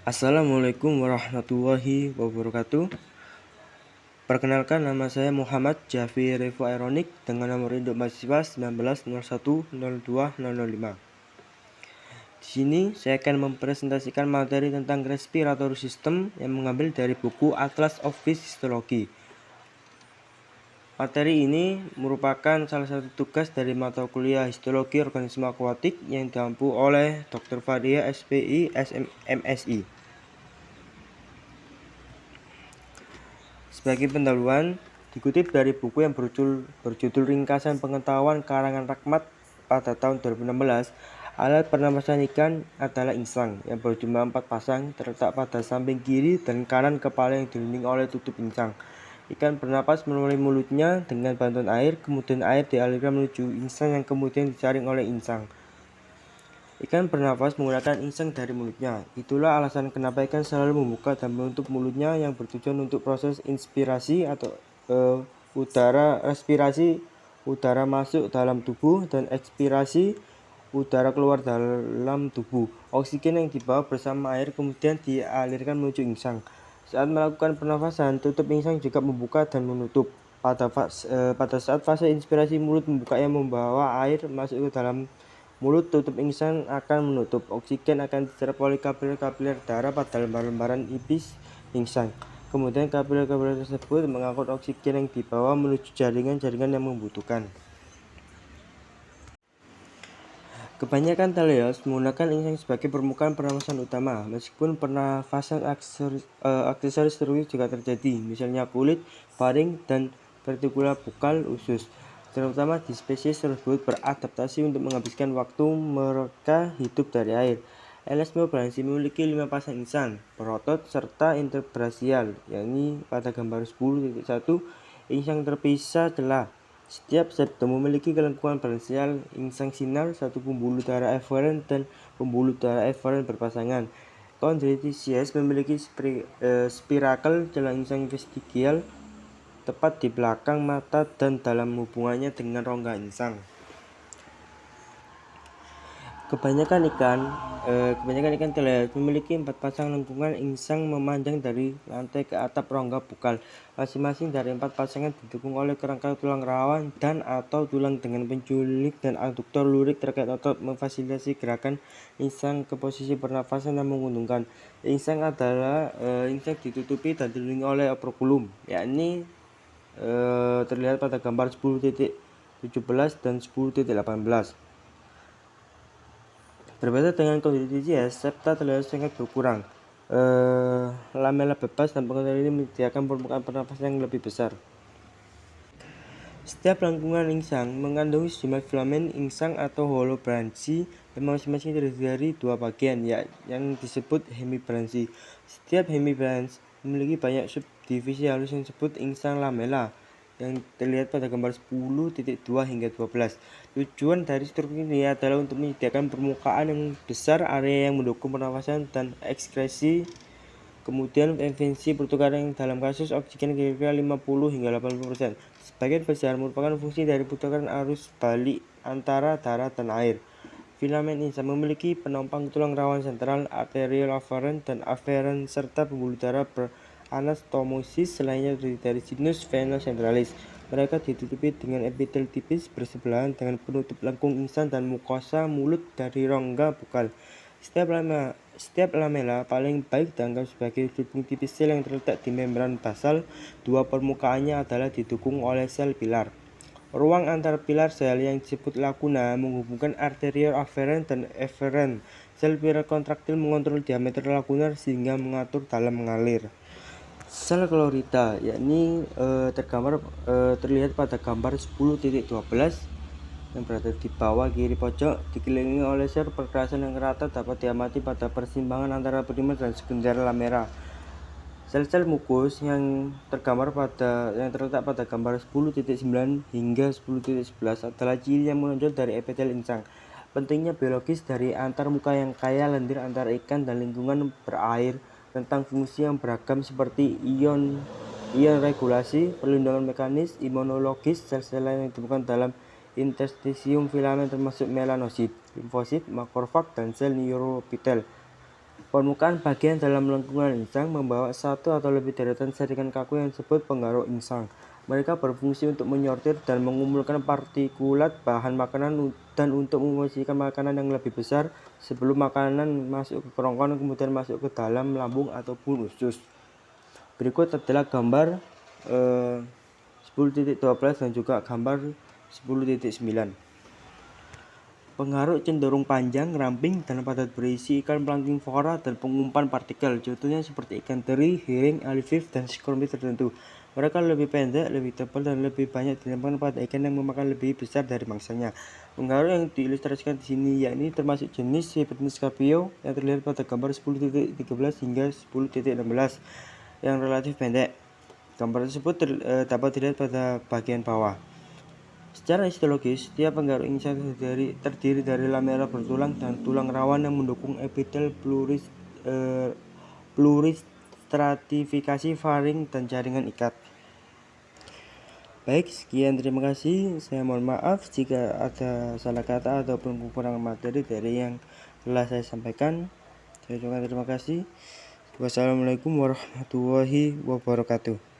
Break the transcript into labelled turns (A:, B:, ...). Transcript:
A: Assalamualaikum warahmatullahi wabarakatuh. Perkenalkan, nama saya Muhammad Jafi Revo Aeronik dengan nomor induk mahasiswa 1901020005. Di sini saya akan mempresentasikan materi tentang respiratory system yang mengambil dari buku Atlas of Fish Histology. Materi ini merupakan salah satu tugas dari mata kuliah Histologi Organisme Akuatik yang diampu oleh Dr. Fadia SPI MSI. Sebagai pendahuluan, dikutip dari buku yang berjudul Ringkasan Pengetahuan karangan Rahmat pada tahun 2016, alat pernapasan ikan adalah insang yang berjumlah 4 pasang terletak pada samping kiri dan kanan kepala yang dililingi oleh tutup insang. Ikan bernapas melalui mulutnya dengan bantuan air, kemudian air dialirkan menuju insang yang kemudian disaring oleh insang. Ikan bernapas menggunakan insang dari mulutnya. Itulah alasan kenapa ikan selalu membuka dan menutup mulutnya yang bertujuan untuk proses inspirasi atau respirasi udara masuk dalam tubuh dan ekspirasi udara keluar dalam tubuh. Oksigen yang dibawa bersama air kemudian dialirkan menuju insang. Saat melakukan pernafasan, tutup insang juga membuka dan menutup. Pada saat fase inspirasi, mulut membuka yang membawa air masuk ke dalam mulut, tutup insang akan menutup. Oksigen akan diserap oleh kapiler-kapiler darah pada lembaran-lembaran ipis insang. Kemudian kapiler-kapiler tersebut mengangkut oksigen yang dibawa menuju jaringan-jaringan yang membutuhkan. Kebanyakan teleos menggunakan insang sebagai permukaan pernafasan utama, meskipun pernafasan aksesoris juga terjadi, misalnya kulit, faring, dan vertikula bukal usus. Terutama di spesies tersebut beradaptasi untuk menghabiskan waktu mereka hidup dari air. Elasmobranchi memiliki 5 pasang insang, berotot, serta interbrachial, yakni pada gambar 10.1, insang terpisah celah. Setiap septum memiliki kelengkungan branchial, insang sinar, satu pembuluh darah efferent, dan pembuluh darah efferent berpasangan. Chondrichthyes memiliki spirakel celah insang vestigial tepat di belakang mata dan dalam hubungannya dengan rongga insang. Kebanyakan ikan teleos memiliki 4 pasang lengkungan insang memanjang dari lantai ke atap rongga bukal. Masing-masing dari 4 pasangan didukung oleh kerangka tulang rawan dan atau tulang dengan penculik dan aduktor lurik terkait otot memfasilitasi gerakan insang ke posisi pernafasan yang menguntungkan. Insang ditutupi dan dililingi oleh operculum, yakni terlihat pada gambar 10.17 dan 10.18. Berbeda dengan Chondrichthyes, septa teleos sangat berkurang. Lamela bebas dan pengenal ini menyediakan permukaan pernafasan yang lebih besar. Setiap lengkungan insang mengandung sejumlah filamen insang atau holobranchi yang masing-masing terdiri dari 2 bagian, yang disebut hemibranchi. Setiap hemibranch memiliki banyak subdivisi halus yang disebut insang lamela, yang terlihat pada gambar 10.2 hingga 12. Tujuan dari struktur ini adalah untuk menyediakan permukaan yang besar, area yang mendukung pernafasan dan ekskresi, kemudian efisiensi pertukaran yang dalam kasus oksigen kira-kira 50 hingga 80%. Sebagian besar merupakan fungsi dari pertukaran arus balik antara darah dan air. Filamen insang memiliki penopang tulang rawan sentral, arterial afferent, dan afferent, serta pembuluh darah anastomosis lainnya dari genus Venus centralis. Mereka ditutupi dengan epitel tipis bersebelahan dengan penutup lengkung insang dan mukosa mulut dari rongga bukal. Setiap lamela paling baik dianggap sebagai sulbung tipis sel yang terletak di membran basal. Dua permukaannya adalah didukung oleh sel pilar. Ruang antar pilar sel yang disebut lacuna menghubungkan arterial afferent dan efferent. Sel pilar kontraktil mengontrol diameter lakunar sehingga mengatur dalam mengalir. Sel klorita, yakni terlihat pada gambar 10.12 yang berada di bawah kiri pojok, dikelilingi oleh sel perkerasan yang rata dapat diamati pada persimpangan antara primer dan sekunder lamela. Sel-sel mukus yang terletak pada gambar 10.9 hingga 10.11 adalah ciri yang menonjol dari epitel insang. Pentingnya biologis dari antar muka yang kaya lendir antara ikan dan lingkungan berair tentang fungsi yang beragam seperti ion regulasi, perlindungan mekanis, imunologis, sel-sel lain yang ditemukan dalam interstisium filamen termasuk melanosit, limfosit, makrofag, dan sel neutrofitel. Permukaan bagian dalam lengkungan insang membawa satu atau lebih deretan jaringan kaku yang disebut penggaruk insang. Mereka berfungsi untuk menyortir dan mengumpulkan partikulat bahan makanan dan untuk memposisikan makanan yang lebih besar sebelum makanan masuk ke kerongkongan kemudian masuk ke dalam lambung ataupun usus. Berikut adalah gambar 10.12 dan juga gambar 10.9. Penggaruk cenderung panjang, ramping, dan padat berisi ikan plankton dan pengumpan partikel. Contohnya seperti ikan teri, hiring, alifif, dan skorpion tertentu. Mereka lebih pendek, lebih tebal, dan lebih banyak dilemparkan pada ikan yang memakan lebih besar dari mangsanya. Penggaruk yang diilustrasikan di sini yakni termasuk jenis Sepetinus Scarpio yang terlihat pada gambar 10.13 hingga 10.16 yang relatif pendek. Gambar tersebut dapat dilihat pada bagian bawah. Secara histologis, setiap penggaruk insang terdiri dari lamela bertulang dan tulang rawan yang mendukung epitel pluristratifikasi faring dan jaringan ikat. Baik, sekian, terima kasih. Saya mohon maaf jika ada salah kata ataupun kekurangan materi dari yang telah saya sampaikan. Saya ucapkan terima kasih. Wassalamualaikum warahmatullahi wabarakatuh.